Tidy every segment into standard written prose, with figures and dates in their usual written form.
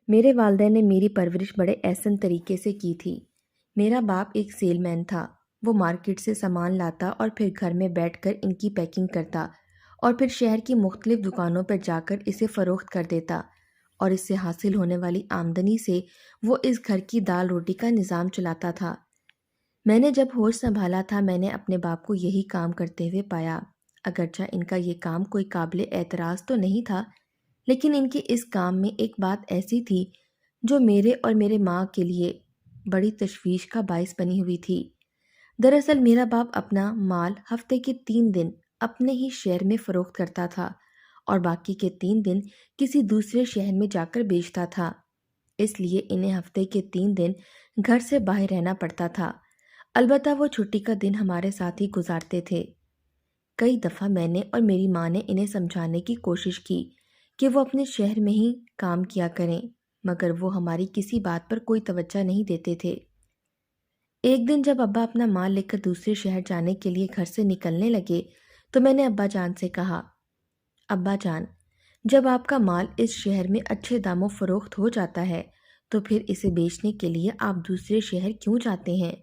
میرے والدین نے میری پرورش بڑے احسن طریقے سے کی تھی۔ میرا باپ ایک سیل مین تھا۔ وہ مارکیٹ سے سامان لاتا اور پھر گھر میں بیٹھ کر ان کی پیکنگ کرتا اور پھر شہر کی مختلف دکانوں پر جا کر اسے فروخت کر دیتا، اور اس سے حاصل ہونے والی آمدنی سے وہ اس گھر کی دال روٹی کا نظام چلاتا تھا۔ میں نے جب ہوش سنبھالا تھا میں نے اپنے باپ کو یہی کام کرتے ہوئے پایا۔ اگرچہ ان کا یہ کام کوئی قابل اعتراض تو نہیں تھا، لیکن ان کے اس کام میں ایک بات ایسی تھی جو میرے اور میرے ماں کے لیے بڑی تشویش کا باعث بنی ہوئی تھی۔ دراصل میرا باپ اپنا مال ہفتے کے 3 دن اپنے ہی شہر میں فروخت کرتا تھا اور باقی کے 3 دن کسی دوسرے شہر میں جا کر بیچتا تھا۔ اس لیے انہیں ہفتے کے 3 دن گھر سے باہر رہنا پڑتا تھا۔ البتہ وہ چھٹی کا دن ہمارے ساتھ ہی گزارتے تھے۔ کئی دفعہ میں نے اور میری ماں نے انہیں سمجھانے کی کوشش کی کہ وہ اپنے شہر میں ہی کام کیا کریں، مگر وہ ہماری کسی بات پر کوئی توجہ نہیں دیتے تھے۔ ایک دن جب ابا اپنا مال لے کر دوسرے شہر جانے کے لیے گھر سے نکلنے لگے تو میں نے ابا جان سے کہا، ابا جان، جب آپ کا مال اس شہر میں اچھے داموں فروخت ہو جاتا ہے تو پھر اسے بیچنے کے لیے آپ دوسرے شہر کیوں جاتے ہیں،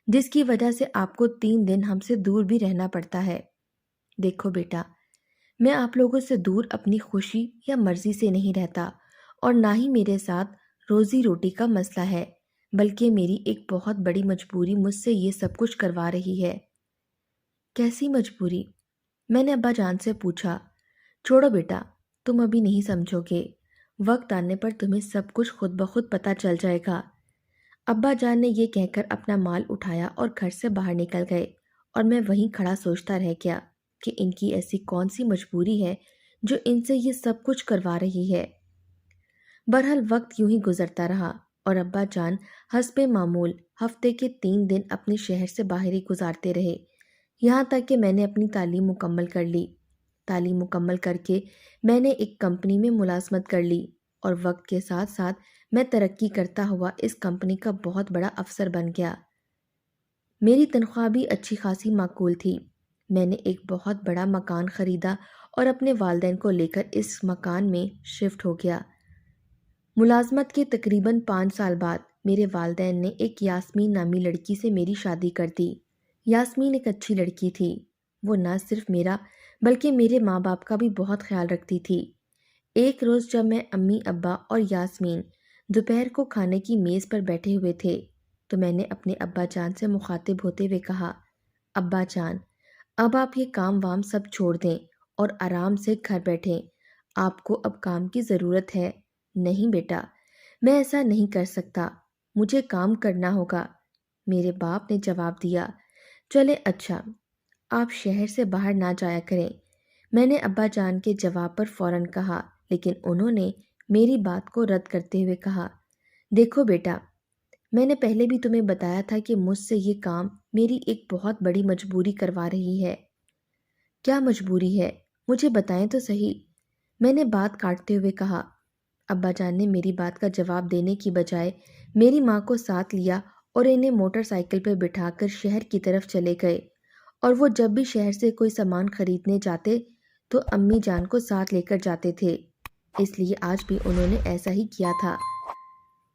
جس کی وجہ سے آپ کو 3 دن ہم سے دور بھی رہنا پڑتا ہے؟ دیکھو بیٹا، میں آپ لوگوں سے دور اپنی خوشی یا مرضی سے نہیں رہتا، اور نہ ہی میرے ساتھ روزی روٹی کا مسئلہ ہے، بلکہ میری ایک بہت بڑی مجبوری مجھ سے یہ سب کچھ کروا رہی ہے۔ کیسی مجبوری؟ میں نے ابا جان سے پوچھا۔ چھوڑو بیٹا، تم ابھی نہیں سمجھو گے، وقت آنے پر تمہیں سب کچھ خود بخود پتہ چل جائے گا۔ ابا جان نے یہ کہہ کر اپنا مال اٹھایا اور گھر سے باہر نکل گئے، اور میں وہیں کھڑا سوچتا رہ گیا کہ ان کی ایسی کون سی مجبوری ہے جو ان سے یہ سب کچھ کروا رہی ہے۔ بہرحال وقت یوں ہی گزرتا رہا اور ابا جان حسب معمول ہفتے کے 3 دن اپنے شہر سے باہر ہی گزارتے رہے، یہاں تک کہ میں نے اپنی تعلیم مکمل کر لی۔ تعلیم مکمل کر کے میں نے ایک کمپنی میں ملازمت کر لی، اور وقت کے ساتھ ساتھ میں ترقی کرتا ہوا اس کمپنی کا بہت بڑا افسر بن گیا۔ میری تنخواہ بھی اچھی خاصی معقول تھی۔ میں نے ایک بہت بڑا مکان خریدا اور اپنے والدین کو لے کر اس مکان میں شفٹ ہو گیا۔ ملازمت کے تقریباً 5 سال بعد میرے والدین نے ایک یاسمین نامی لڑکی سے میری شادی کر دی۔ یاسمین ایک اچھی لڑکی تھی۔ وہ نہ صرف میرا بلکہ میرے ماں باپ کا بھی بہت خیال رکھتی تھی۔ ایک روز جب میں، امی، ابا اور یاسمین دوپہر کو کھانے کی میز پر بیٹھے ہوئے تھے تو میں نے اپنے ابا جان سے مخاطب ہوتے ہوئے کہا، ابا جان، اب آپ یہ کام وام سب چھوڑ دیں اور آرام سے گھر بیٹھیں۔ آپ کو اب کام کی ضرورت ہے۔ نہیں بیٹا، میں ایسا نہیں کر سکتا، مجھے کام کرنا ہوگا۔ میرے باپ نے جواب دیا، چلے اچھا، آپ شہر سے باہر نہ جایا کریں۔ میں نے ابا جان کے جواب پر فوراً کہا، لیکن انہوں نے میری بات کو رد کرتے ہوئے کہا، دیکھو بیٹا، میں نے پہلے بھی تمہیں بتایا تھا کہ مجھ سے یہ کام میری ایک بہت بڑی مجبوری کروا رہی ہے۔ کیا مجبوری ہے؟ مجھے بتائیں تو صحیح، میں نے بات کاٹتے ہوئے کہا۔ ابا جان نے میری بات کا جواب دینے کی بجائے میری ماں کو ساتھ لیا اور انہیں موٹر سائیکل پر بٹھا کر شہر کی طرف چلے گئے، اور وہ جب بھی شہر سے کوئی سامان خریدنے جاتے تو امی جان کو ساتھ لے کر جاتے تھے، اس لیے آج بھی انہوں نے ایسا ہی کیا تھا۔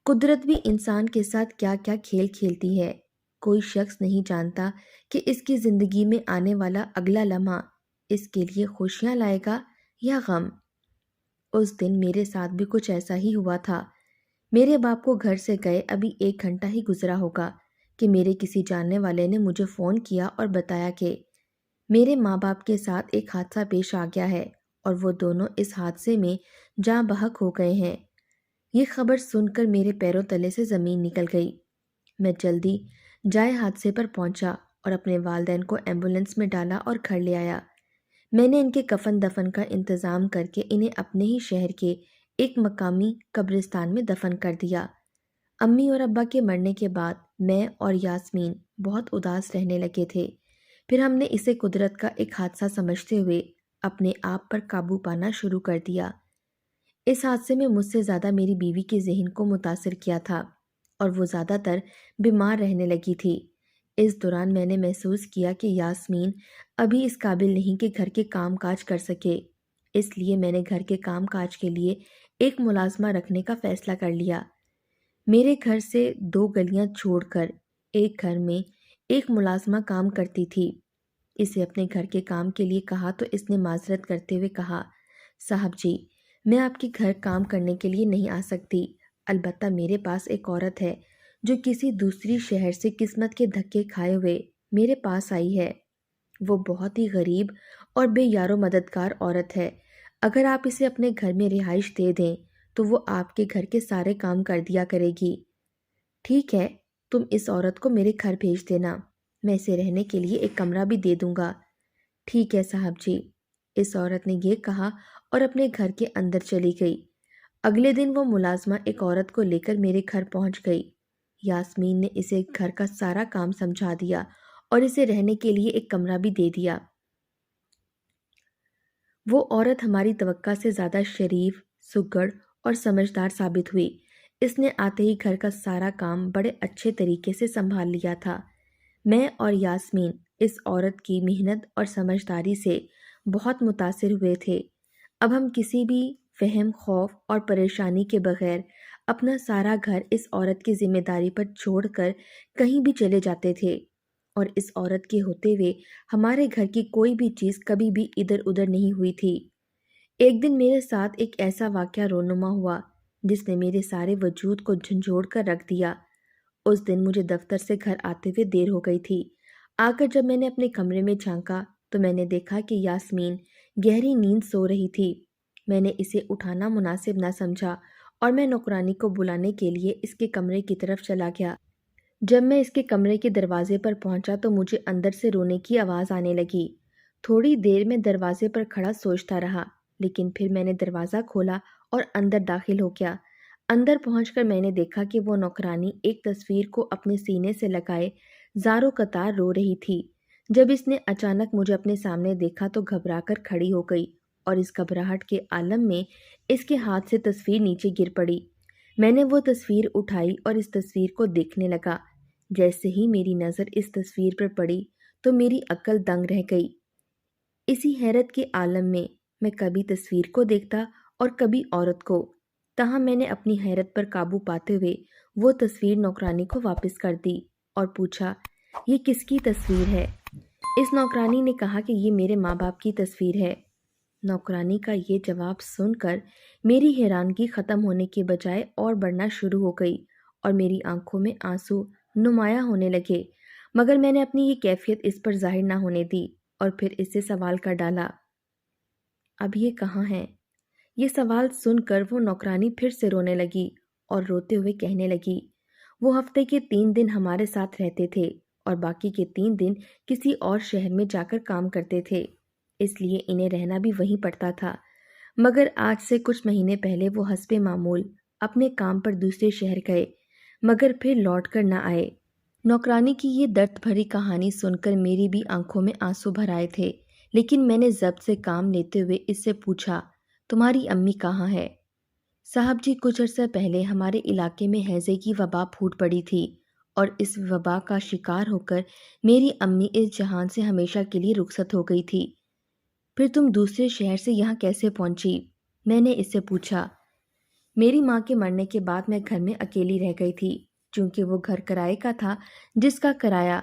قدرت بھی انسان کے ساتھ کیا کیا کھیل کھیلتی ہے، کوئی شخص نہیں جانتا کہ اس کی زندگی میں آنے والا اگلا لمحہ اس کے لیے خوشیاں لائے گا یا غم۔ اس دن میرے ساتھ بھی کچھ ایسا ہی ہوا تھا۔ میرے باپ کو گھر سے گئے ابھی 1 گھنٹہ ہی گزرا ہوگا کہ میرے کسی جاننے والے نے مجھے فون کیا اور بتایا کہ میرے ماں باپ کے ساتھ ایک حادثہ پیش آ گیا ہے اور وہ دونوں اس حادثے میں جاں بحق ہو گئے ہیں۔ یہ خبر سن کر میرے پیروں تلے سے زمین نکل گئی۔ میں جلدی جائے حادثے پر پہنچا اور اپنے والدین کو ایمبولینس میں ڈالا اور گھر لے آیا۔ میں نے ان کے کفن دفن کا انتظام کر کے انہیں اپنے ہی شہر کے ایک مقامی قبرستان میں دفن کر دیا۔ امی اور ابا کے مرنے کے بعد میں اور یاسمین بہت اداس رہنے لگے تھے۔ پھر ہم نے اسے قدرت کا ایک حادثہ سمجھتے ہوئے اپنے آپ پر قابو پانا شروع کر دیا۔ اس حادثے میں مجھ سے زیادہ میری بیوی کے ذہن کو متاثر کیا تھا، اور وہ زیادہ تر بیمار رہنے لگی تھی۔ اس دوران میں نے محسوس کیا کہ یاسمین ابھی اس قابل نہیں کہ گھر کے کام کاج کر سکے، اس لیے میں نے گھر کے کام کاج کے لیے ایک ملازمہ رکھنے کا فیصلہ کر لیا۔ میرے گھر سے 2 گلیاں چھوڑ کر ایک گھر میں ایک ملازمہ کام کرتی تھی۔ اسے اپنے گھر کے کام کے لیے کہا تو اس نے معذرت کرتے ہوئے کہا، صاحب جی، میں آپ کے گھر کام کرنے کے لیے نہیں آ سکتی، البتہ میرے پاس ایک عورت ہے جو کسی دوسری شہر سے قسمت کے دھکے کھائے ہوئے میرے پاس آئی ہے۔ وہ بہت ہی غریب اور بے یار و مددگار عورت ہے۔ اگر آپ اسے اپنے گھر میں رہائش دے دیں تو وہ آپ کے گھر کے سارے کام کر دیا کرے گی۔ ٹھیک ہے، تم اس عورت کو میرے گھر بھیج دینا، میں اسے رہنے کے لیے ایک کمرہ بھی دے دوں گا۔ ٹھیک ہے صاحب جی، اس عورت نے یہ کہا اور اپنے گھر کے اندر چلی گئی۔ اگلے دن وہ ملازمہ ایک عورت کو لے کر میرے گھر پہنچ گئی۔ یاسمین نے اسے گھر کا سارا کام سمجھا دیا اور اسے رہنے کے لیے ایک کمرہ بھی دے دیا۔ وہ عورت ہماری توقع سے زیادہ شریف، سگڑ اور سمجھدار ثابت ہوئی۔ اس نے آتے ہی گھر کا سارا کام بڑے اچھے طریقے سے سنبھال لیا تھا۔ میں اور یاسمین اس عورت کی محنت اور سمجھداری سے بہت متاثر ہوئے تھے۔ اب ہم کسی بھی فہم، خوف اور پریشانی کے بغیر اپنا سارا گھر اس عورت کی ذمہ داری پر چھوڑ کر کہیں بھی چلے جاتے تھے، اور اس عورت کے ہوتے ہوئے ہمارے گھر کی کوئی بھی چیز کبھی بھی ادھر ادھر نہیں ہوئی تھی۔ ایک دن میرے ساتھ ایک ایسا واقعہ رونما ہوا جس نے میرے سارے وجود کو جھنجھوڑ کر رکھ دیا۔ اس دن مجھے دفتر سے گھر آتے ہوئے دیر ہو گئی تھی۔ آ کر جب میں نے اپنے کمرے میں جھانکا تو میں نے دیکھا کہ یاسمین گہری نیند سو رہی تھی۔ میں نے اسے اٹھانا مناسب نہ سمجھا اور میں نوکرانی کو بلانے کے لیے اس کے کمرے کی طرف چلا گیا۔ جب میں اس کے کمرے کے دروازے پر پہنچا تو مجھے اندر سے رونے کی آواز آنے لگی۔ تھوڑی دیر میں دروازے پر کھڑا سوچتا رہا، لیکن پھر میں نے دروازہ کھولا اور اندر داخل ہو گیا۔ اندر پہنچ کر میں نے دیکھا کہ وہ نوکرانی ایک تصویر کو اپنے سینے سے لگائے زاروں قطار رو رہی تھی۔ جب اس نے اچانک مجھے اپنے سامنے دیکھا تو گھبرا کر کھڑی ہو گئی اور اس گھبراہٹ کے عالم میں اس کے ہاتھ سے تصویر نیچے گر پڑی۔ میں نے وہ تصویر اٹھائی اور اس تصویر کو دیکھنے لگا۔ جیسے ہی میری نظر اس تصویر پر پڑی تو میری عقل دنگ رہ گئی۔ اسی حیرت کے عالم میں کبھی تصویر کو دیکھتا اور کبھی عورت کو، تاہم میں نے اپنی حیرت پر قابو پاتے ہوئے وہ تصویر نوکرانی کو واپس کر دی اور پوچھا، یہ کس کی تصویر ہے؟ اس نوکرانی نے کہا کہ یہ میرے ماں باپ کی تصویر ہے۔ نوکرانی کا یہ جواب سن کر میری حیرانگی ختم ہونے کے بجائے اور بڑھنا شروع ہو گئی اور میری آنکھوں میں آنسو نمایاں ہونے لگے، مگر میں نے اپنی یہ کیفیت اس پر ظاہر نہ ہونے دی اور پھر اس سے سوال کر ڈالا، اب یہ کہاں ہے؟ یہ سوال سن کر وہ نوکرانی پھر سے رونے لگی اور روتے ہوئے کہنے لگی، وہ ہفتے کے 3 دن ہمارے ساتھ رہتے تھے اور باقی کے 3 دن کسی اور شہر میں جا کر کام کرتے تھے، اس لیے انہیں رہنا بھی وہیں پڑتا تھا۔ مگر آج سے کچھ مہینے پہلے وہ حسب معمول اپنے کام پر دوسرے شہر گئے، مگر پھر لوٹ کر نہ آئے۔ نوکرانی کی یہ درد بھری کہانی سن کر میری بھی آنکھوں میں آنسو بھر آئے تھے، لیکن میں نے ضبط سے کام لیتے ہوئے اس سے پوچھا، تمہاری امی کہاں ہے؟ صاحب جی، کچھ عرصہ پہلے ہمارے علاقے میں ہیضے کی وبا پھوٹ پڑی تھی اور اس وبا کا شکار ہو کر میری امی اس جہان سے ہمیشہ کے لیے رخصت ہو گئی تھی۔ پھر تم دوسرے شہر سے یہاں کیسے پہنچی؟ میں نے اس سے پوچھا۔ میری ماں کے مرنے کے بعد میں گھر میں اکیلی رہ گئی تھی، چونکہ وہ گھر کرائے کا تھا جس کا کرایہ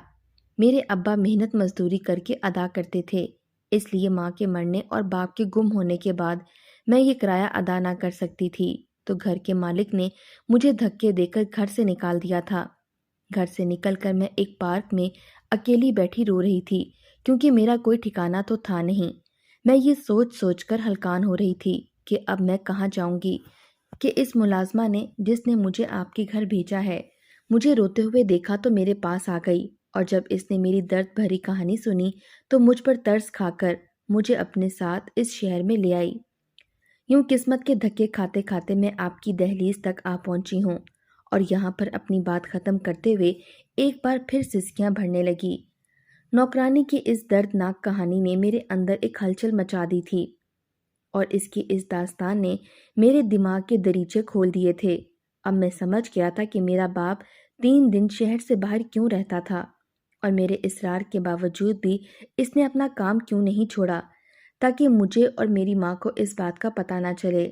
میرے ابا محنت مزدوری کر کے ادا کرتے تھے، اس لیے ماں کے مرنے اور باپ کے گم ہونے کے بعد میں یہ کرایہ ادا نہ کر سکتی تھی، تو گھر کے مالک نے مجھے دھکے دے کر گھر سے نکال دیا تھا۔ گھر سے نکل کر میں ایک پارک میں اکیلی بیٹھی رو رہی تھی، کیونکہ میرا کوئی ٹھکانہ تو تھا نہیں۔ میں یہ سوچ سوچ کر ہلکان ہو رہی تھی کہ اب میں کہاں جاؤں گی، کہ اس ملازمہ نے جس نے مجھے آپ کے گھر بھیجا ہے مجھے روتے ہوئے دیکھا تو میرے پاس آ گئی، اور جب اس نے میری درد بھری کہانی سنی تو مجھ پر ترس کھا کر مجھے اپنے ساتھ اس شہر میں لے آئی۔ یوں قسمت کے دھکے کھاتے کھاتے میں آپ کی دہلیز تک آ پہنچی ہوں، اور یہاں پر اپنی بات ختم کرتے ہوئے ایک بار پھر سسکیاں بھرنے لگی۔ نوکرانی کی اس دردناک کہانی نے میرے اندر ایک ہلچل مچا دی تھی، اور اس کی اس داستان نے میرے دماغ کے دریچے کھول دیے تھے۔ اب میں سمجھ گیا تھا کہ میرا باپ 3 دن شہر سے باہر کیوں رہتا تھا، اور میرے اصرار کے باوجود بھی اس نے اپنا کام کیوں نہیں چھوڑا، تاکہ مجھے اور میری ماں کو اس بات کا پتہ نہ چلے۔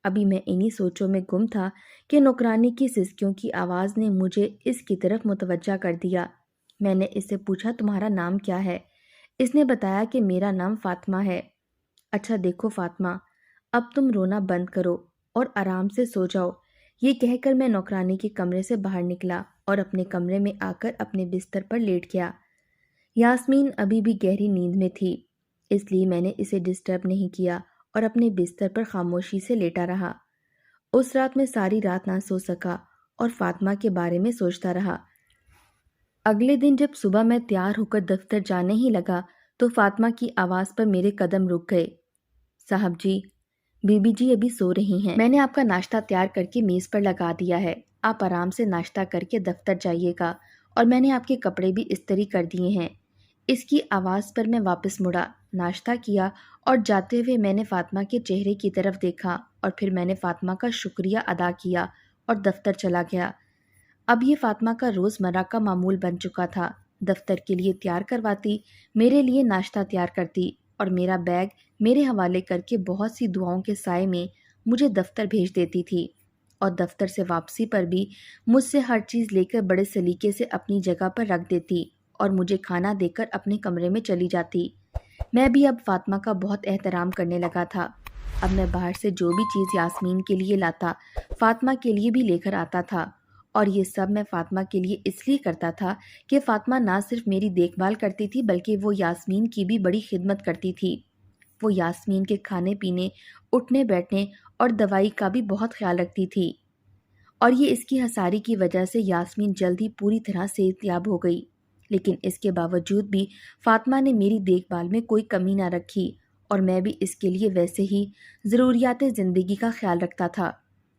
ابھی میں انہی سوچوں میں گم تھا کہ نوکرانی کی سسکیوں کی آواز نے مجھے اس کی طرف متوجہ کر دیا۔ میں نے اس سے پوچھا تمہارا نام کیا ہے؟ اس نے بتایا کہ میرا نام فاطمہ ہے۔ اچھا دیکھو فاطمہ، اب تم رونا بند کرو اور آرام سے سو جاؤ۔ یہ کہہ کر میں نوکرانی کے کمرے سے باہر نکلا اور اپنے کمرے میں آ کر اپنے بستر پر لیٹ گیا۔ یاسمین ابھی بھی گہری نیند میں تھی، اس لیے میں نے اسے ڈسٹرب نہیں کیا اور اپنے بستر پر خاموشی سے لیٹا رہا۔ اس رات میں ساری رات نہ سو سکا اور فاطمہ کے بارے میں سوچتا رہا۔ اگلے دن جب صبح میں تیار ہو کر دفتر جانے ہی لگا تو فاطمہ کی آواز پر میرے قدم رک گئے۔ صاحب جی، بی بی جی ابھی سو رہی ہیں، میں نے آپ کا ناشتہ تیار کر کے میز پر لگا دیا ہے، آپ آرام سے ناشتہ کر کے دفتر جائیے گا، اور میں نے آپ کے کپڑے بھی استری کر دیے ہیں۔ اس کی آواز پر میں واپس مڑا، ناشتہ کیا اور جاتے ہوئے میں نے فاطمہ کے چہرے کی طرف دیکھا اور پھر میں نے فاطمہ کا شکریہ ادا کیا اور دفتر چلا گیا۔ اب یہ فاطمہ کا روزمرہ کا معمول بن چکا تھا، دفتر کے لیے تیار کرواتی، میرے لیے ناشتہ تیار کرتی اور میرا بیگ میرے حوالے کر کے بہت سی دعاؤں کے سائے میں مجھے دفتر بھیج دیتی تھی، اور دفتر سے واپسی پر بھی مجھ سے ہر چیز لے کر بڑے سلیقے سے اپنی جگہ پر رکھ دیتی اور مجھے کھانا دے کر اپنے کمرے میں چلی جاتی۔ میں بھی اب فاطمہ کا بہت احترام کرنے لگا تھا۔ اب میں باہر سے جو بھی چیز یاسمین کے لیے لاتا، فاطمہ کے لیے بھی لے کر آتا تھا، اور یہ سب میں فاطمہ کے لیے اس لیے کرتا تھا کہ فاطمہ نہ صرف میری دیکھ بھال کرتی تھی بلکہ وہ یاسمین کی بھی بڑی خدمت کرتی تھی۔ وہ یاسمین کے کھانے پینے، اٹھنے بیٹھنے اور دوائی کا بھی بہت خیال رکھتی تھی، اور یہ اس کی ہساری کی وجہ سے یاسمین جلد ہی پوری طرح صحت یاب ہو گئی۔ لیکن اس کے باوجود بھی فاطمہ نے میری دیکھ بھال میں کوئی کمی نہ رکھی، اور میں بھی اس کے لیے ویسے ہی ضروریات زندگی کا خیال رکھتا تھا۔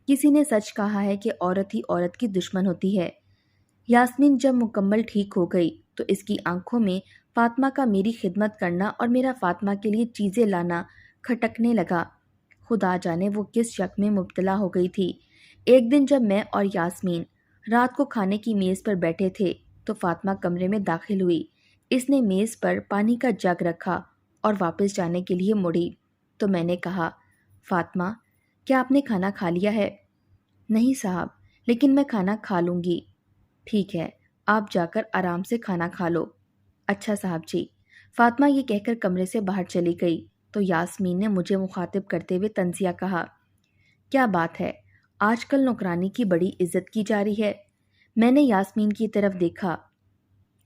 کسی نے سچ کہا ہے کہ عورت ہی عورت کی دشمن ہوتی ہے۔ یاسمین جب مکمل ٹھیک ہو گئی تو اس کی آنکھوں میں فاطمہ کا میری خدمت کرنا اور میرا فاطمہ کے لیے چیزیں لانا کھٹکنے لگا۔ خدا جانے وہ کس شک میں مبتلا ہو گئی تھی۔ ایک دن جب میں اور یاسمین رات کو کھانے کی میز پر بیٹھے تھے تو فاطمہ کمرے میں داخل ہوئی۔ اس نے میز پر پانی کا جگ رکھا اور واپس جانے کے لیے مڑی تو میں نے کہا، فاطمہ، کیا آپ نے کھانا کھا لیا ہے؟ نہیں صاحب، لیکن میں کھانا کھا لوں گی۔ ٹھیک ہے، آپ جا کر آرام سے کھانا کھا لو۔ اچھا صاحب جی۔ فاطمہ یہ کہہ کر کمرے سے باہر چلی گئی تو یاسمین نے مجھے مخاطب کرتے ہوئے طنزیہ کہا، کیا بات ہے، آج کل نوکرانی کی بڑی عزت کی جا رہی ہے؟ میں نے یاسمین کی طرف دیکھا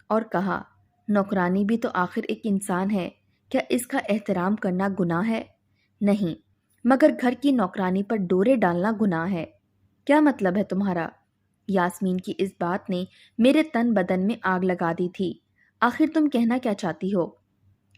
اور کہا، نوکرانی بھی تو آخر ایک انسان ہے، کیا اس کا احترام کرنا گناہ ہے؟ نہیں، مگر گھر کی نوکرانی پر ڈورے ڈالنا گناہ ہے۔ کیا مطلب ہے تمہارا؟ یاسمین کی اس بات نے میرے تن بدن میں آگ لگا دی تھی۔ آخر تم کہنا کیا چاہتی ہو؟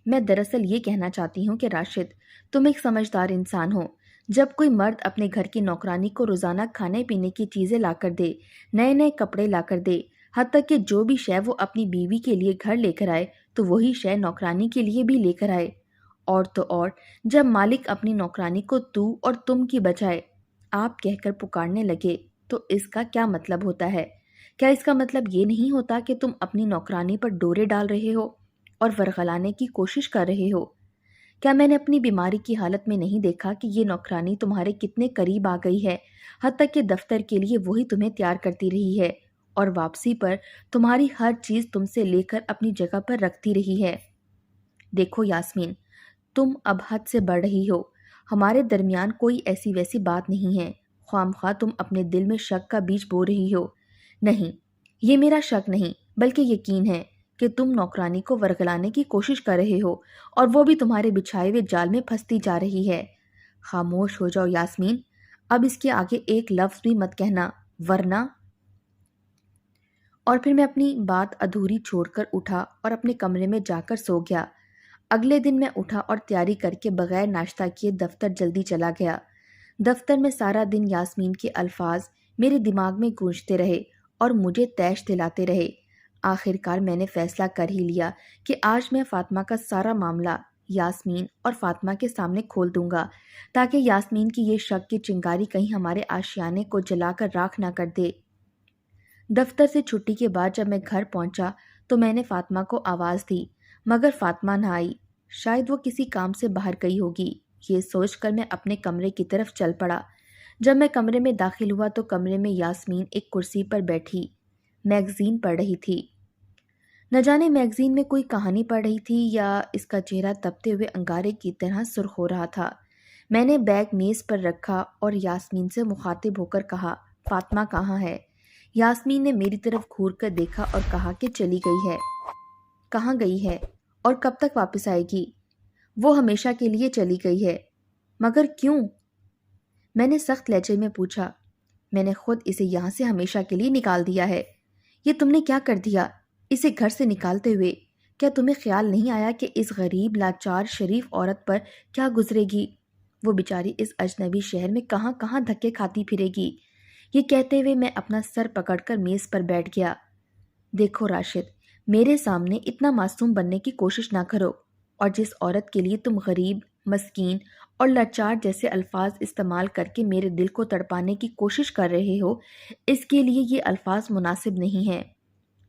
میں دراصل یہ کہنا چاہتی ہوں کہ راشد، تم ایک سمجھدار انسان ہو۔ جب کوئی مرد اپنے گھر کی نوکرانی کو روزانہ کھانے پینے کی چیزیں لا کر دے، نئے نئے کپڑے لا کر دے، حتیٰ کہ جو بھی شے وہ اپنی بیوی کے لیے گھر لے کر آئے تو وہی شے نوکرانی کے لیے بھی لے کر آئے، اور تو اور جب مالک اپنی نوکرانی کو تو اور تم کی بجائے آپ کہہ کر پکارنے لگے تو اس کا کیا مطلب ہوتا ہے؟ کیا اس کا مطلب یہ نہیں ہوتا کہ تم اپنی نوکرانی پر ڈورے ڈال رہے ہو اور ورغلانے کی کوشش کر رہے ہو؟ کیا میں نے اپنی بیماری کی حالت میں نہیں دیکھا کہ یہ نوکرانی تمہارے کتنے قریب آ گئی ہے، حتیٰ کہ دفتر کے لیے وہی تمہیں تیار کرتی رہی ہے اور واپسی پر تمہاری ہر چیز تم سے لے کر اپنی جگہ پر رکھتی رہی ہے؟ دیکھو یاسمین، تم اب حد سے بڑھ رہی ہو۔ ہمارے درمیان کوئی ایسی ویسی بات نہیں ہے، خواہ تم اپنے دل میں شک کا بیج بو رہی ہو۔ نہیں، یہ میرا شک نہیں بلکہ یقین ہے کہ تم نوکرانی کو ورغلانے کی کوشش کر رہے ہو اور وہ بھی تمہارے بچھائے ہوئے جال میں پھنستی جا رہی ہے۔ خاموش ہو جاؤ یاسمین، اب اس کے آگے ایک لفظ بھی مت کہنا، ورنہ… اور پھر میں اپنی بات ادھوری چھوڑ کر اٹھا اور اپنے کمرے میں جا کر سو گیا۔ اگلے دن میں اٹھا اور تیاری کر کے بغیر ناشتہ کیے دفتر جلدی چلا گیا۔ دفتر میں سارا دن یاسمین کے الفاظ میرے دماغ میں گونجتے رہے اور مجھے طیش دلاتے رہے۔ آخر کار میں نے فیصلہ کر ہی لیا کہ آج میں فاطمہ کا سارا معاملہ یاسمین اور فاطمہ کے سامنے کھول دوں گا، تاکہ یاسمین کی یہ شک کی چنگاری کہیں ہمارے آشیانے کو جلا کر راکھ نہ کر دے۔ دفتر سے چھٹی کے بعد جب میں گھر پہنچا تو میں نے فاطمہ کو آواز دی، مگر فاطمہ نہ آئی۔ شاید وہ کسی کام سے باہر گئی ہوگی، یہ سوچ کر میں اپنے کمرے کی طرف چل پڑا۔ جب میں کمرے میں داخل ہوا تو کمرے میں یاسمین ایک کرسی پر بیٹھی میگزین پڑھ رہی تھی۔ نہ جانے میگزین میں کوئی کہانی پڑھ رہی تھی یا اس کا چہرہ تپتے ہوئے انگارے کی طرح سرخ ہو رہا تھا۔ میں نے بیگ میز پر رکھا اور یاسمین سے مخاطب ہو کر کہا، فاطمہ کہاں ہے؟ یاسمین نے میری طرف گھور کر دیکھا اور کہا کہ چلی گئی ہے۔ کہاں گئی ہے اور کب تک واپس آئے گی؟ وہ ہمیشہ کے لیے چلی گئی ہے۔ مگر کیوں؟ میں نے سخت لہجے میں پوچھا۔ میں نے خود اسے یہاں سے ہمیشہ کے لیے نکال دیا ہے۔ یہ تم نے کیا کر دیا اسے گھر سے نکالتے ہوئے؟ کیا تمہیں خیال نہیں آیا کہ اس غریب لاچار شریف عورت پر کیا گزرے گی؟ وہ بیچاری اس اجنبی شہر میں کہاں کہاں دھکے کھاتی پھرے گی۔ یہ کہتے ہوئے میں اپنا سر پکڑ کر میز پر بیٹھ گیا۔ دیکھو راشد، میرے سامنے اتنا معصوم بننے کی کوشش نہ کرو، اور جس عورت کے لیے تم غریب، مسکین اور لاچار جیسے الفاظ استعمال کر کے میرے دل کو تڑپانے کی کوشش کر رہے ہو، اس کے لیے یہ الفاظ مناسب نہیں ہیں،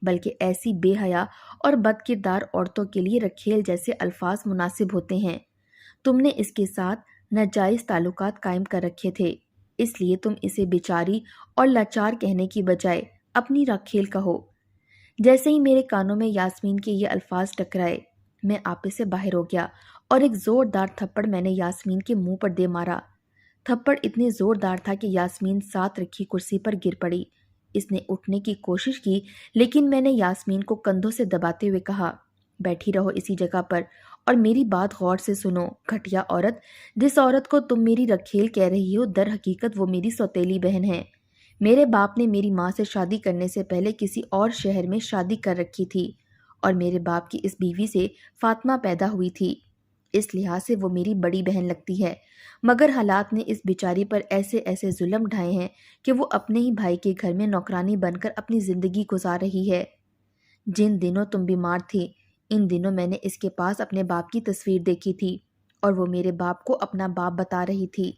بلکہ ایسی بے حیا اور بد کردار عورتوں کے لیے رکھیل جیسے الفاظ مناسب ہوتے ہیں۔ تم نے اس کے ساتھ ناجائز تعلقات قائم کر رکھے تھے، اس لیے تم اسے بیچاری اور لاچار کہنے کی بجائے اپنی رکھیل کہو۔ جیسے ہی میرے کانوں میں یاسمین کے یہ الفاظ ٹکرائے، میں آپے سے باہر ہو گیا اور ایک زوردار تھپڑ میں نے یاسمین کے منہ پر دے مارا۔ تھپڑ اتنے زوردار تھا کہ یاسمین ساتھ رکھی کرسی پر گر پڑی۔ اس نے اٹھنے کی کوشش کی، لیکن میں نے یاسمین کو کندھوں سے دباتے ہوئے کہا، بیٹھی رہو اسی جگہ پر اور میری بات غور سے سنو، گھٹیا عورت۔ جس عورت کو تم میری رکھیل کہہ رہی ہو، در حقیقت وہ میری سوتیلی بہن ہے۔ میرے باپ نے میری ماں سے شادی کرنے سے پہلے کسی اور شہر میں شادی کر رکھی تھی، اور میرے باپ کی اس بیوی سے فاطمہ پیدا ہوئی تھی۔ اس لحاظ سے وہ میری بڑی بہن لگتی ہے، مگر حالات نے اس بیچاری پر ایسے ایسے ظلم ڈھائے ہیں کہ وہ اپنے ہی بھائی کے گھر میں نوکرانی بن کر اپنی زندگی گزار رہی ہے۔ جن دنوں تم بیمار تھی، ان دنوں میں نے اس کے پاس اپنے باپ کی تصویر دیکھی تھی، اور وہ میرے باپ کو اپنا باپ بتا رہی تھی۔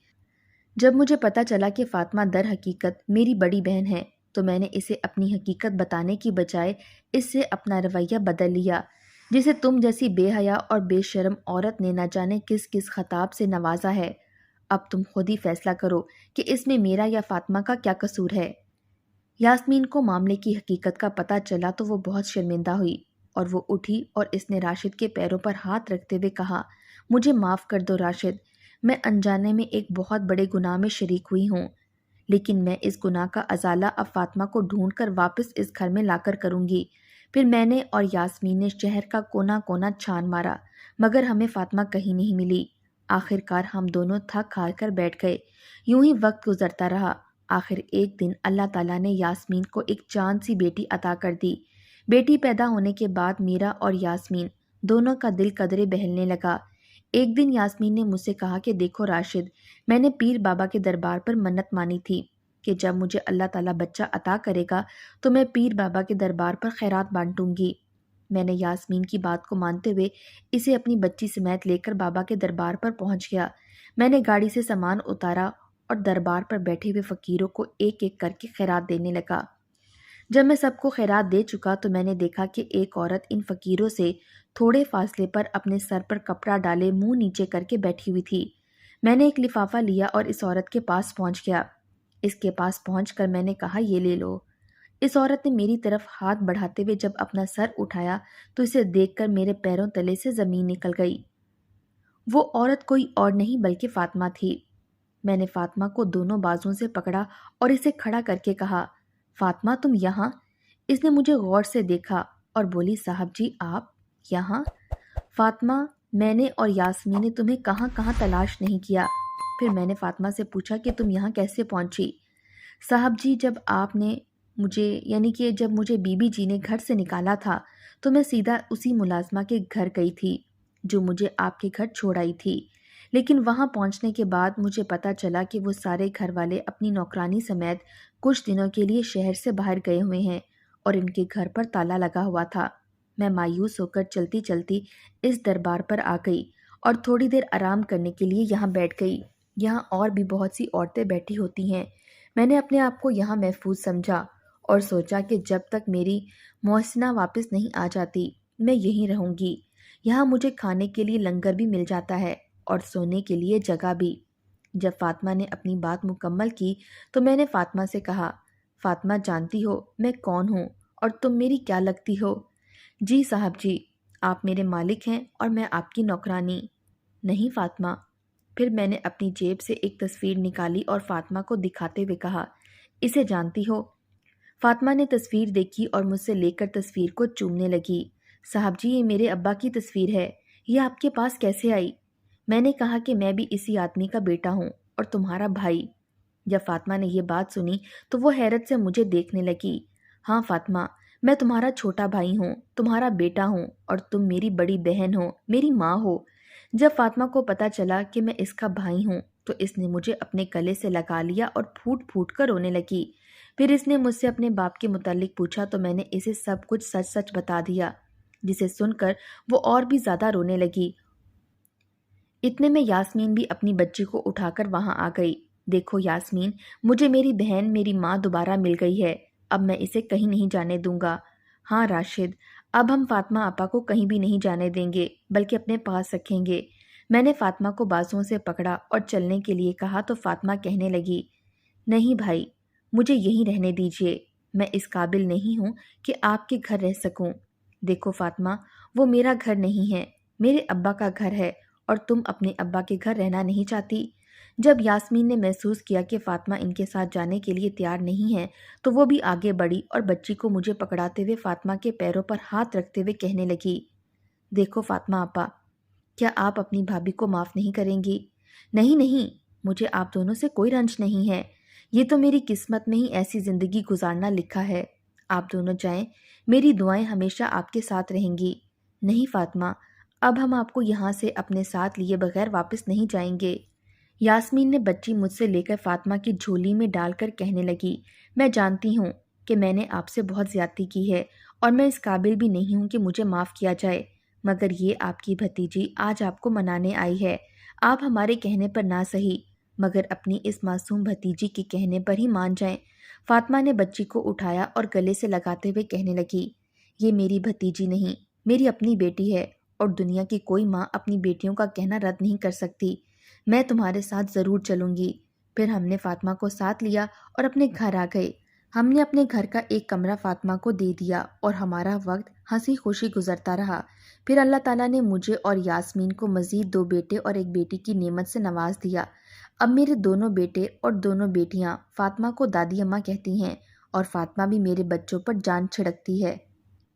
جب مجھے پتہ چلا کہ فاطمہ در حقیقت میری بڑی بہن ہے، تو میں نے اسے اپنی حقیقت بتانے کی بجائے اس سے اپنا رویہ بدل لیا، جسے تم جیسی بے حیا اور بے شرم عورت نے نہ جانے کس کس خطاب سے نوازا ہے۔ اب تم خود ہی فیصلہ کرو کہ اس میں میرا یا فاطمہ کا کیا قصور ہے۔ یاسمین کو معاملے کی حقیقت کا پتہ چلا تو وہ بہت شرمندہ ہوئی، اور وہ اٹھی اور اس نے راشد کے پیروں پر ہاتھ رکھتے ہوئے کہا، مجھے معاف کر دو راشد، میں انجانے میں ایک بہت بڑے گناہ میں شریک ہوئی ہوں، لیکن میں اس گناہ کا ازالہ اب فاطمہ کو ڈھونڈ کر واپس اس گھر میں لا کر کروں گی۔ پھر میں نے اور یاسمین نے شہر کا کونا کونا چھان مارا، مگر ہمیں فاطمہ کہیں نہیں ملی۔ آخر کار ہم دونوں تھک ہار کر بیٹھ گئے۔ یوں ہی وقت گزرتا رہا۔ آخر ایک دن اللہ تعالیٰ نے یاسمین کو ایک چاند سی بیٹی عطا کر دی۔ بیٹی پیدا ہونے کے بعد میرا اور یاسمین دونوں کا دل قدرے بہلنے لگا۔ ایک دن یاسمین نے مجھ سے کہا کہ دیکھو راشد، میں نے پیر بابا کے دربار پر منت مانی تھی کہ جب مجھے اللہ تعالیٰ بچہ عطا کرے گا تو میں پیر بابا کے دربار پر خیرات بانٹوں گی۔ میں نے یاسمین کی بات کو مانتے ہوئے اسے اپنی بچی سمیت لے کر بابا کے دربار پر پہنچ گیا۔ میں نے گاڑی سے سامان اتارا اور دربار پر بیٹھے ہوئے فقیروں کو ایک ایک کر کے خیرات دینے لگا۔ جب میں سب کو خیرات دے چکا تو میں نے دیکھا کہ ایک عورت ان فقیروں سے تھوڑے فاصلے پر اپنے سر پر کپڑا ڈالے منہ نیچے کر کے بیٹھی ہوئی تھی۔ میں نے ایک لفافہ لیا اور اس عورت کے پاس پہنچ گیا۔ اس کے پاس پہنچ کر میں نے کہا، یہ لے لو۔ اس عورت نے میری طرف ہاتھ بڑھاتے ہوئے جب اپنا سر اٹھایا تو اسے دیکھ کر میرے پیروں تلے سے زمین نکل گئی۔ وہ عورت کوئی اور نہیں بلکہ فاطمہ تھی۔ میں نے فاطمہ کو دونوں بازوں سے پکڑا اور اسے کھڑا کر کے کہا، فاطمہ تم یہاں؟ اس نے مجھے غور سے دیکھا اور بولی، صاحب جی آپ یہاں؟ فاطمہ، میں نے اور یاسمین نے تمہیں کہاں کہاں تلاش نہیں کیا۔ پھر میں نے فاطمہ سے پوچھا کہ تم یہاں کیسے پہنچی؟ صاحب جی، جب آپ نے مجھے جب مجھے بی بی جی نے گھر سے نکالا تھا تو میں سیدھا اسی ملازمہ کے گھر گئی تھی جو مجھے آپ کے گھر چھوڑ آئی تھی، لیکن وہاں پہنچنے کے بعد مجھے پتہ چلا کہ وہ سارے گھر والے اپنی نوکرانی سمیت کچھ دنوں کے لیے شہر سے باہر گئے ہوئے ہیں اور ان کے گھر پر تالا لگا ہوا تھا۔ میں مایوس ہو کر چلتی چلتی اس دربار پر آ گئی اور تھوڑی دیر آرام کرنے کے لیے یہاں بیٹھ گئی۔ یہاں اور بھی بہت سی عورتیں بیٹھی ہوتی ہیں۔ میں نے اپنے آپ کو یہاں محفوظ سمجھا اور سوچا کہ جب تک میری محسنہ واپس نہیں آ جاتی میں یہیں رہوں گی۔ یہاں مجھے کھانے کے لیے لنگر بھی مل جاتا ہے اور سونے کے لیے جگہ بھی۔ جب فاطمہ نے اپنی بات مکمل کی تو میں نے فاطمہ سے کہا، فاطمہ جانتی ہو میں کون ہوں اور تم میری کیا لگتی ہو؟ جی صاحب جی، آپ میرے مالک ہیں اور میں آپ کی نوکرانی۔ نہیں فاطمہ۔ پھر میں نے اپنی جیب سے ایک تصویر نکالی اور فاطمہ کو دکھاتے ہوئے کہا، اسے جانتی ہو؟ فاطمہ نے تصویر دیکھی اور مجھ سے لے کر تصویر کو چومنے لگی۔ صاحب جی، یہ میرے ابا کی تصویر ہے، یہ آپ کے پاس کیسے آئی؟ میں نے کہا کہ میں بھی اسی آدمی کا بیٹا ہوں اور تمہارا بھائی۔ جب فاطمہ نے یہ بات سنی تو وہ حیرت سے مجھے دیکھنے لگی۔ ہاں فاطمہ، میں تمہارا چھوٹا بھائی ہوں، تمہارا بیٹا ہوں اور تم میری بڑی بہن ہو، میری ماں ہو۔ جب فاطمہ کو پتہ چلا کہ میں اس کا بھائی ہوں تو اس نے مجھے اپنے گلے سے لگا لیا اور پھوٹ پھوٹ کر رونے لگی۔ پھر اس نے مجھ سے اپنے باپ کے متعلق پوچھا تو میں نے اسے سب کچھ سچ سچ بتا دیا، جسے سن کر وہ اور بھی زیادہ رونے لگی۔ اتنے میں یاسمین بھی اپنی بچی کو اٹھا کر وہاں آ گئی۔ دیکھو یاسمین، مجھے میری بہن، میری ماں دوبارہ مل گئی ہے، اب میں اسے کہیں نہیں جانے دوں گا۔ ہاں راشد، اب ہم فاطمہ آپا کو کہیں بھی نہیں جانے دیں گے بلکہ اپنے پاس رکھیں گے۔ میں نے فاطمہ کو بازوؤں سے پکڑا اور چلنے کے لیے کہا تو فاطمہ کہنے لگی، نہیں بھائی، مجھے یہیں رہنے دیجیے، میں اس قابل نہیں ہوں کہ آپ کے گھر رہ سکوں۔ دیکھو فاطمہ، وہ میرا گھر نہیں ہے، میرے ابا کا گھر ہے اور تم اپنے ابا کے گھر رہنا نہیں چاہتی۔ جب یاسمین نے محسوس کیا کہ فاطمہ ان کے ساتھ جانے کے لیے تیار نہیں ہے تو وہ بھی آگے بڑھی اور بچی کو مجھے پکڑاتے ہوئے فاطمہ کے پیروں پر ہاتھ رکھتے ہوئے کہنے لگی، دیکھو فاطمہ آپا، کیا آپ اپنی بھابھی کو معاف نہیں کریں گی؟ نہیں نہیں، مجھے آپ دونوں سے کوئی رنج نہیں ہے، یہ تو میری قسمت میں ہی ایسی زندگی گزارنا لکھا ہے۔ آپ دونوں جائیں، میری دعائیں ہمیشہ آپ کے ساتھ رہیں گی۔ نہیں فاطمہ، اب ہم آپ کو یہاں سے اپنے ساتھ لیے بغیر واپس نہیں جائیں گے۔ یاسمین نے بچی مجھ سے لے کر فاطمہ کی جھولی میں ڈال کر کہنے لگی، میں جانتی ہوں کہ میں نے آپ سے بہت زیادتی کی ہے اور میں اس قابل بھی نہیں ہوں کہ مجھے معاف کیا جائے، مگر یہ آپ کی بھتیجی آج آپ کو منانے آئی ہے۔ آپ ہمارے کہنے پر نہ سہی مگر اپنی اس معصوم بھتیجی کے کہنے پر ہی مان جائیں۔ فاطمہ نے بچی کو اٹھایا اور گلے سے لگاتے ہوئے کہنے لگی، یہ میری بھتیجی نہیں، میری اپنی بیٹی ہے اور دنیا کی کوئی ماں اپنی بیٹیوں کا کہنا رد نہیں کر سکتی۔ میں تمہارے ساتھ ضرور چلوں گی۔ پھر ہم نے فاطمہ کو ساتھ لیا اور اپنے گھر آ گئے۔ ہم نے اپنے گھر کا ایک کمرہ فاطمہ کو دے دیا اور ہمارا وقت ہنسی خوشی گزرتا رہا۔ پھر اللہ تعالیٰ نے مجھے اور یاسمین کو مزید 2 بیٹے اور 1 بیٹی کی نعمت سے نواز دیا۔ اب میرے دونوں بیٹے اور دونوں بیٹیاں فاطمہ کو دادی اماں کہتی ہیں اور فاطمہ بھی میرے بچوں پر جان چھڑکتی ہے۔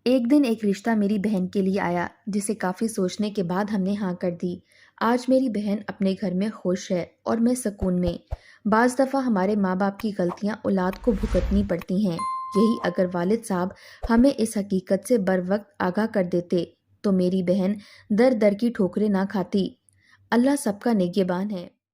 ایک دن ایک رشتہ میری بہن کے لیے آیا جسے کافی سوچنے کے بعد ہم نے ہاں کر دی۔ آج میری بہن اپنے گھر میں خوش ہے اور میں سکون میں۔ بعض دفعہ ہمارے ماں باپ کی غلطیاں اولاد کو بھگتنی پڑتی ہیں، یہی اگر والد صاحب ہمیں اس حقیقت سے بر وقت آگاہ کر دیتے تو میری بہن در در کی ٹھوکریں نہ کھاتی۔ اللہ سب کا نگہبان ہے۔